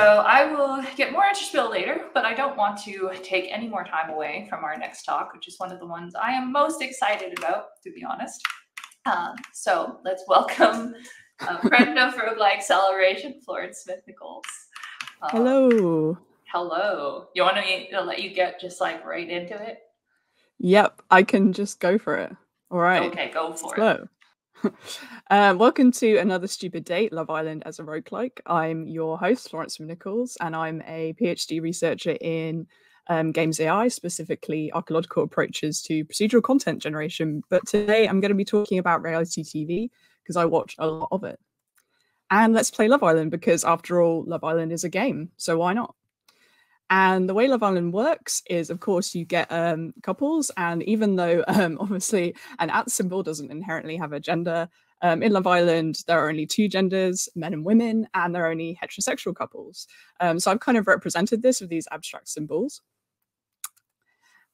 I will get more into spiel later, but I don't want to take any more time away from our next talk, which is one of the ones I am most excited about, to be honest. So let's welcome a friend of Roguelike Celebration, Florence Nicholls. Hello. Hello. You want me to let you get just like right into it? Yep, I can just go for it. All right. Okay, go for it. Welcome to another stupid date, Love Island as a roguelike. I'm your host, Florence Nicholls, and I'm a PhD researcher in games AI, specifically archaeological approaches to procedural content generation. But today I'm going to be talking about reality TV because I watch a lot of it. And let's play Love Island because, after all, Love Island is a game, so why not? And the way Love Island works is, of course, you get couples. And even though, obviously, an @ symbol doesn't inherently have a gender, in Love Island, there are only two genders, men and women, and there are only heterosexual couples. So I've kind of represented this with these abstract symbols.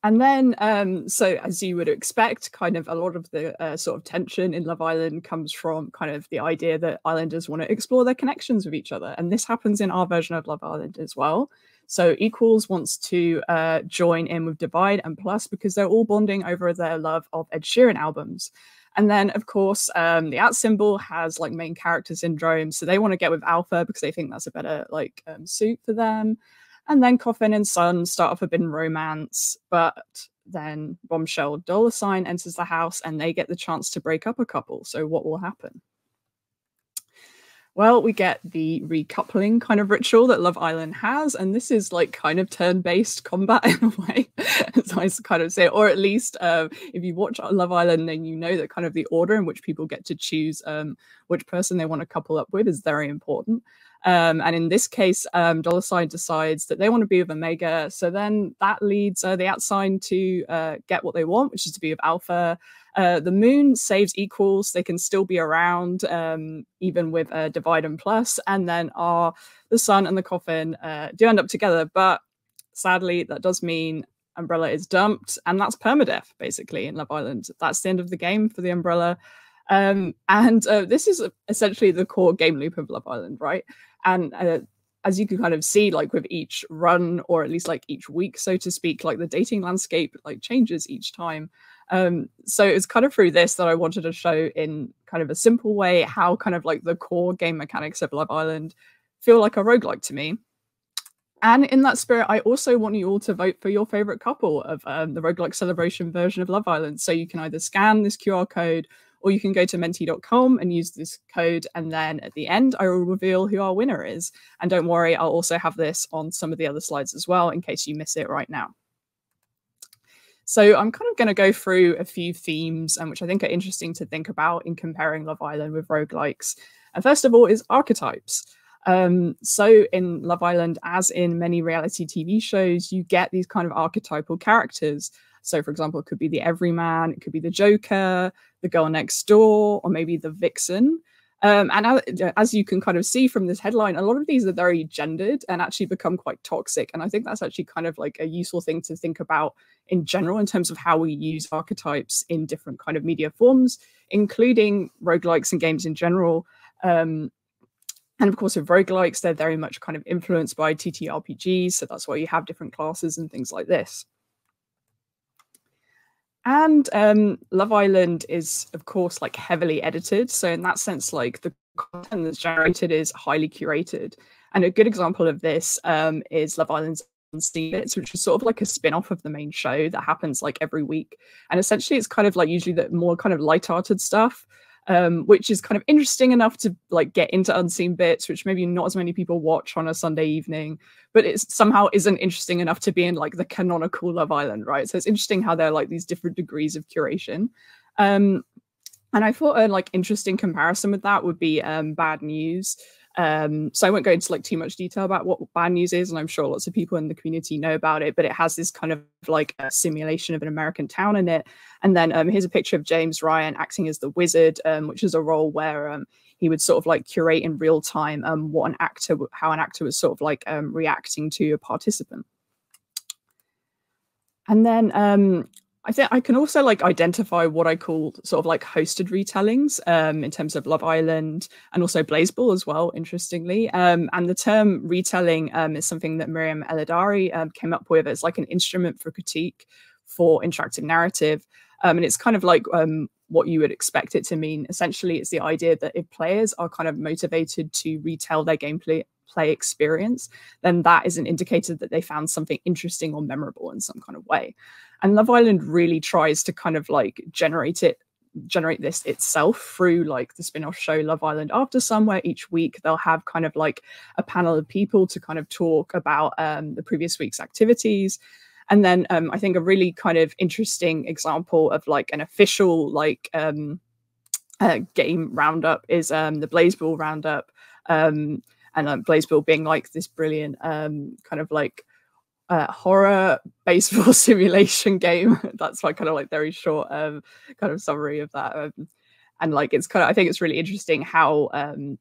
And then, so as you would expect, kind of a lot of the sort of tension in Love Island comes from kind of the idea that islanders want to explore their connections with each other. And this happens in our version of Love Island as well. So Equals wants to join in with Divide and Plus because they're all bonding over their love of Ed Sheeran albums. And then, of course, the @ symbol has like main character syndrome. So they want to get with Alpha because they think that's a better like suit for them. And then Coffin and Sun start a forbidden romance, but then Bombshell $sign enters the house and they get the chance to break up a couple. So what will happen? Well, we get the recoupling kind of ritual that Love Island has, and this is like kind of turn-based combat in a way, as I kind of say, or at least if you watch Love Island, then you know that kind of the order in which people get to choose which person they want to couple up with is very important. And in this case, $sign decides that they want to be with Omega, so then that leads the @ sign to get what they want, which is to be with Alpha. The moon saves Equals. They can still be around, even with Divide and Plus. And then the Sun and the Coffin do end up together. But sadly, that does mean Umbrella is dumped. And that's permadeath, basically, in Love Island. That's the end of the game for the Umbrella. And this is essentially the core game loop of Love Island, right? And as you can kind of see, like with each run, or at least like each week, so to speak, like the dating landscape like changes each time. So it's kind of through this that I wanted to show in kind of a simple way how kind of like the core game mechanics of Love Island feel like a roguelike to me. And in that spirit, I also want you all to vote for your favorite couple of the Roguelike Celebration version of Love Island. So you can either scan this QR code or you can go to menti.com and use this code. And then at the end, I will reveal who our winner is. And don't worry, I'll also have this on some of the other slides as well, in case you miss it right now. So I'm kind of going to go through a few themes, which I think are interesting to think about in comparing Love Island with roguelikes. And first of all is archetypes. So in Love Island, as in many reality TV shows, you get these kind of archetypal characters. So, for example, it could be the everyman, it could be the Joker, the girl next door, or maybe the vixen. And as you can kind of see from this headline, a lot of these are very gendered and actually become quite toxic. And I think that's actually kind of like a useful thing to think about in general in terms of how we use archetypes in different kind of media forms, including roguelikes and games in general. And of course, with roguelikes, they're very much kind of influenced by TTRPGs. So that's why you have different classes and things like this. And Love Island is, of course, like heavily edited. So in that sense, like the content that's generated is highly curated. And a good example of this is Love Island's Unseen Bits, which is sort of like a spin-off of the main show that happens like every week. And essentially, it's kind of like usually the more kind of light-hearted stuff, which is kind of interesting enough to like get into Unseen Bits, which maybe not as many people watch on a Sunday evening, but it somehow isn't interesting enough to be in like the canonical Love Island, right? So it's interesting how there are like these different degrees of curation. And I thought a like interesting comparison with that would be Bad News. So I won't go into like too much detail about what Bad News is, and I'm sure lots of people in the community know about it, but it has this kind of like a simulation of an American town in it. And then here's a picture of James Ryan acting as the wizard, which is a role where he would sort of like curate in real time how an actor was sort of like reacting to a participant. And then I think I can also like identify what I call sort of like hosted retellings in terms of Love Island and also Blazeball as well, interestingly. And the term retelling is something that Miriam Eladari came up with as like an instrument for critique for interactive narrative. And it's kind of like what you would expect it to mean. Essentially, it's the idea that if players are kind of motivated to retell their gameplay experience, then that is an indicator that they found something interesting or memorable in some kind of way. And Love Island really tries to kind of like generate this itself through like the spin-off show Love Island After Sun, where each week they'll have kind of like a panel of people to kind of talk about the previous week's activities. And then I think a really kind of interesting example of like an official like game roundup is the Blazeball roundup. And Blazeball being like this brilliant kind of like horror baseball simulation game. That's my kind of like very short kind of summary of that. And like it's kind of, I think it's really interesting how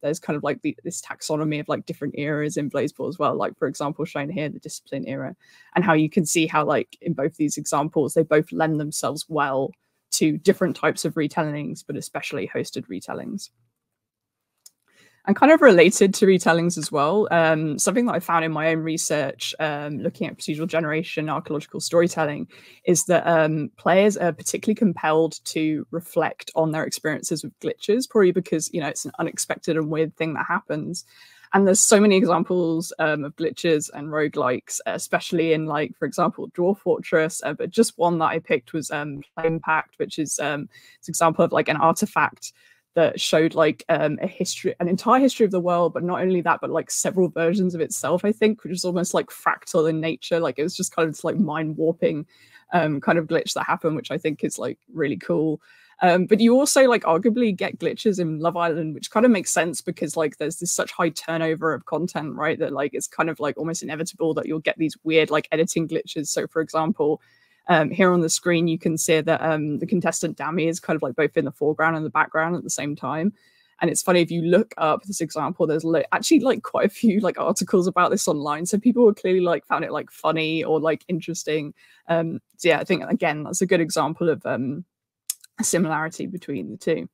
there's kind of like this taxonomy of like different eras in Blazeball as well. Like for example, shown here, the discipline era, and how you can see how like in both these examples, they both lend themselves well to different types of retellings, but especially hosted retellings. And kind of related to retellings as well, something that I found in my own research, looking at procedural generation, archaeological storytelling, is that players are particularly compelled to reflect on their experiences with glitches, probably because, you know, it's an unexpected and weird thing that happens. And there's so many examples of glitches and roguelikes, especially in, like, for example, Dwarf Fortress. But just one that I picked was Flame Pact, which is an example of like an artifact that showed like an entire history of the world, but not only that, but like several versions of itself, I think, which is almost like fractal in nature. Like it was just kind of this like mind warping kind of glitch that happened, which I think is like really cool. But you also like arguably get glitches in Love Island, which kind of makes sense because like there's this such high turnover of content, right? That like it's kind of like almost inevitable that you'll get these weird like editing glitches. So for example, here on the screen, you can see that the contestant Dami is kind of like both in the foreground and the background at the same time. And it's funny, if you look up this example, there's actually like quite a few like articles about this online. So people were clearly like found it like funny or like interesting. So yeah, I think again, that's a good example of a similarity between the two.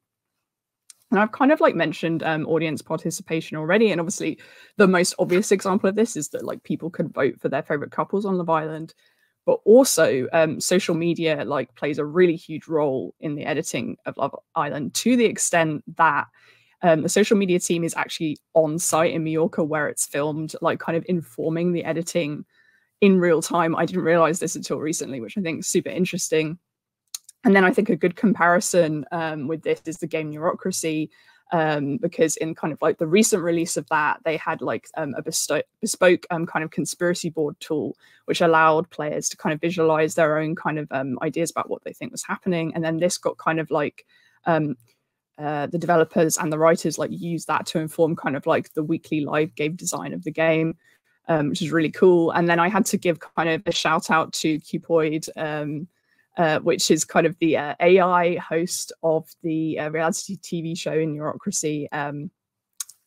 And I've kind of like mentioned audience participation already. And obviously the most obvious example of this is that like people can vote for their favorite couples on Love Island. But also social media like plays a really huge role in the editing of Love Island, to the extent that the social media team is actually on site in Mallorca where it's filmed, like kind of informing the editing in real time. I didn't realize this until recently, which I think is super interesting. And then I think a good comparison with this is the game Neurocracy, because in kind of like the recent release of that, they had like a bespoke kind of conspiracy board tool, which allowed players to kind of visualize their own kind of ideas about what they think was happening. And then this got kind of like the developers and the writers like use that to inform kind of like the weekly live game design of the game, which is really cool. And then I had to give kind of a shout out to Cupoid, which is kind of the AI host of the reality TV show in Neurocracy,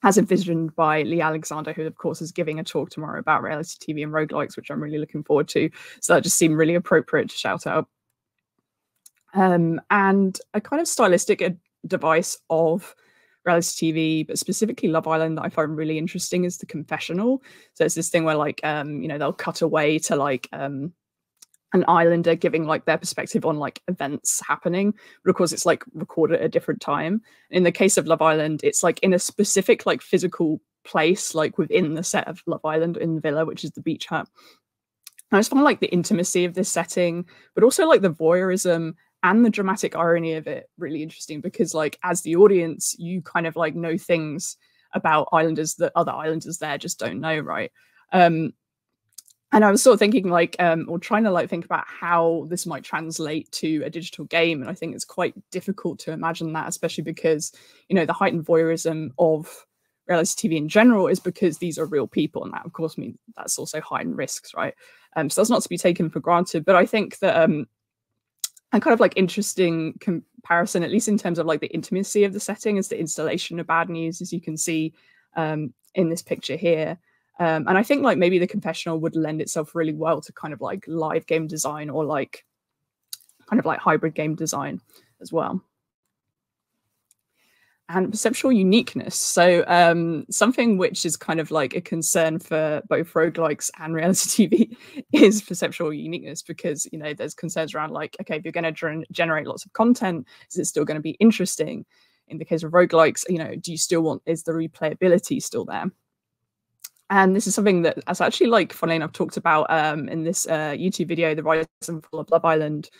as envisioned by Lee Alexander, who of course is giving a talk tomorrow about reality TV and roguelikes, which I'm really looking forward to. So that just seemed really appropriate to shout out. And a kind of stylistic device of reality TV, but specifically Love Island, that I find really interesting is the confessional. So it's this thing where like, you know, they'll cut away to like an islander giving like their perspective on like events happening, but of course it's like recorded at a different time. In the case of Love Island, it's like in a specific like physical place, like within the set of Love Island in the villa, which is the beach hut. I just find like the intimacy of this setting, but also like the voyeurism and the dramatic irony of it really interesting, because like as the audience, you kind of like know things about islanders that other islanders there just don't know, right? And I was sort of thinking like, or trying to like think about how this might translate to a digital game. And I think it's quite difficult to imagine that, especially because, you know, the heightened voyeurism of reality TV in general is because these are real people. And that of course means that's also heightened risks, right? So that's not to be taken for granted. But I think that a kind of like interesting comparison, at least in terms of like the intimacy of the setting, is the installation of Bad News, as you can see in this picture here. And I think like maybe the confessional would lend itself really well to kind of like live game design, or like kind of like hybrid game design as well. And perceptual uniqueness. So something which is kind of like a concern for both roguelikes and reality TV is perceptual uniqueness, because, you know, there's concerns around like, okay, if you're going to generate lots of content, is it still going to be interesting? In the case of roguelikes, you know, do you still want, is the replayability still there? And this is something that is actually, like, funnily enough, talked about in this YouTube video, The Rise and Fall of Love Island.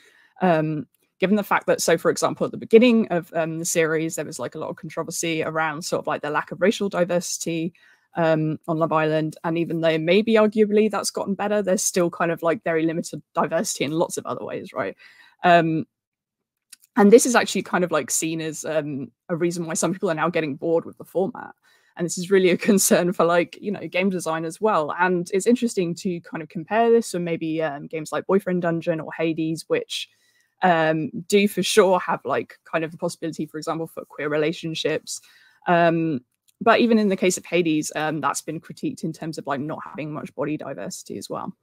Given the fact that, so for example, at the beginning of the series, there was like a lot of controversy around sort of like the lack of racial diversity on Love Island. And even though maybe arguably that's gotten better, there's still kind of like very limited diversity in lots of other ways, right? And this is actually kind of like seen as a reason why some people are now getting bored with the format. And this is really a concern for, like, you know, game design as well. And it's interesting to kind of compare this with maybe games like Boyfriend Dungeon or Hades, which do for sure have like kind of the possibility, for example, for queer relationships. But even in the case of Hades, that's been critiqued in terms of like not having much body diversity as well.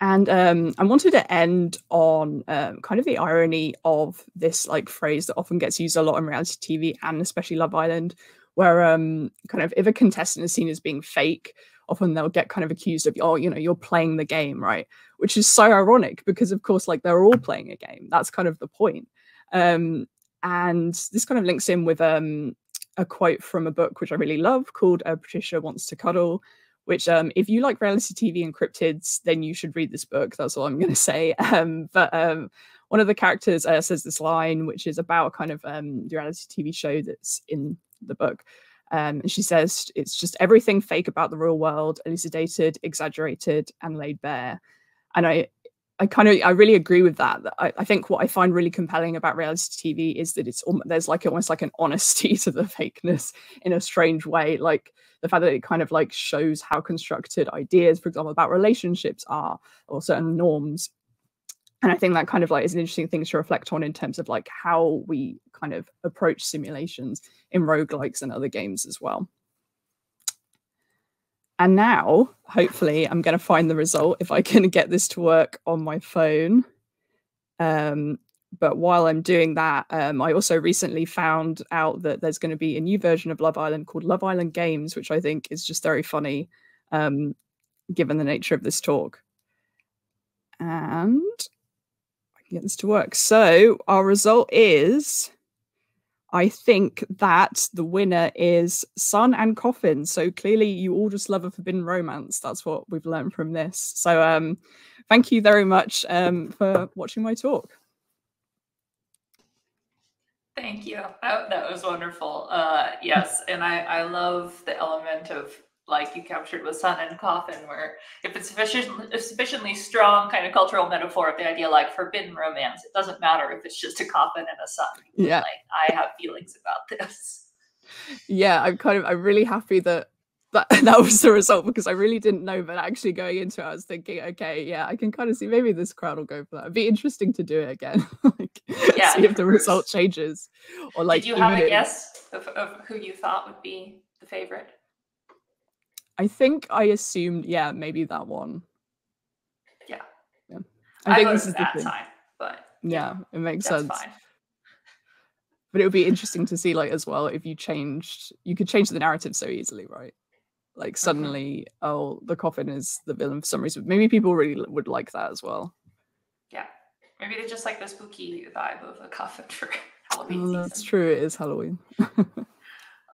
And I wanted to end on kind of the irony of this like phrase that often gets used a lot in reality TV and especially Love Island, where kind of if a contestant is seen as being fake, often they'll get kind of accused of, oh, you know, you're playing the game, right? Which is so ironic because, of course, like they're all playing a game. That's kind of the point. And this kind of links in with a quote from a book which I really love called Patricia Wants to Cuddle, which if you like reality TV and cryptids, then you should read this book. That's all I'm going to say. But one of the characters says this line, which is about kind of the reality TV show that's in the book. And she says, it's just everything fake about the real world, elucidated, exaggerated, and laid bare. And I really agree with that. I think what I find really compelling about reality TV is that there's like almost like an honesty to the fakeness in a strange way. Like the fact that it kind of like shows how constructed ideas, for example, about relationships are, or certain norms. And I think that kind of like is an interesting thing to reflect on in terms of like how we kind of approach simulations in roguelikes and other games as well. And now, hopefully, I'm going to find the result if I can get this to work on my phone. But while I'm doing that, I also recently found out that there's going to be a new version of Love Island called Love Island Games, which I think is just very funny, given the nature of this talk. And I can get this to work. So our result is, I think that the winner is Sun and Coffin. So clearly you all just love a forbidden romance. That's what we've learned from this. So thank you very much for watching my talk. Thank you. That was wonderful. Yes, and I love the element of, like you captured with Sun and Coffin, where if it's a sufficiently strong kind of cultural metaphor of the idea like forbidden romance, it doesn't matter if it's just a coffin and a sun. Yeah, like, I have feelings about this. Yeah, I'm really happy that was the result, because I really didn't know, but actually going into it, I was thinking, okay, yeah, I can kind of see maybe this crowd will go for that. It'd be interesting to do it again, like, yeah, see if the result changes, or like. Did you have a guess of who you thought would be the favorite? I think I assumed, yeah, maybe that one. Yeah. I think this is that the thing. time, but yeah, it makes sense. Fine. But it would be interesting to see, like, as well, if you could change the narrative so easily, right? Like suddenly, oh, the coffin is the villain for some reason. Maybe people really would like that as well. Yeah, maybe they just like the spooky vibe of a coffin for Halloween season. That's true. It is Halloween.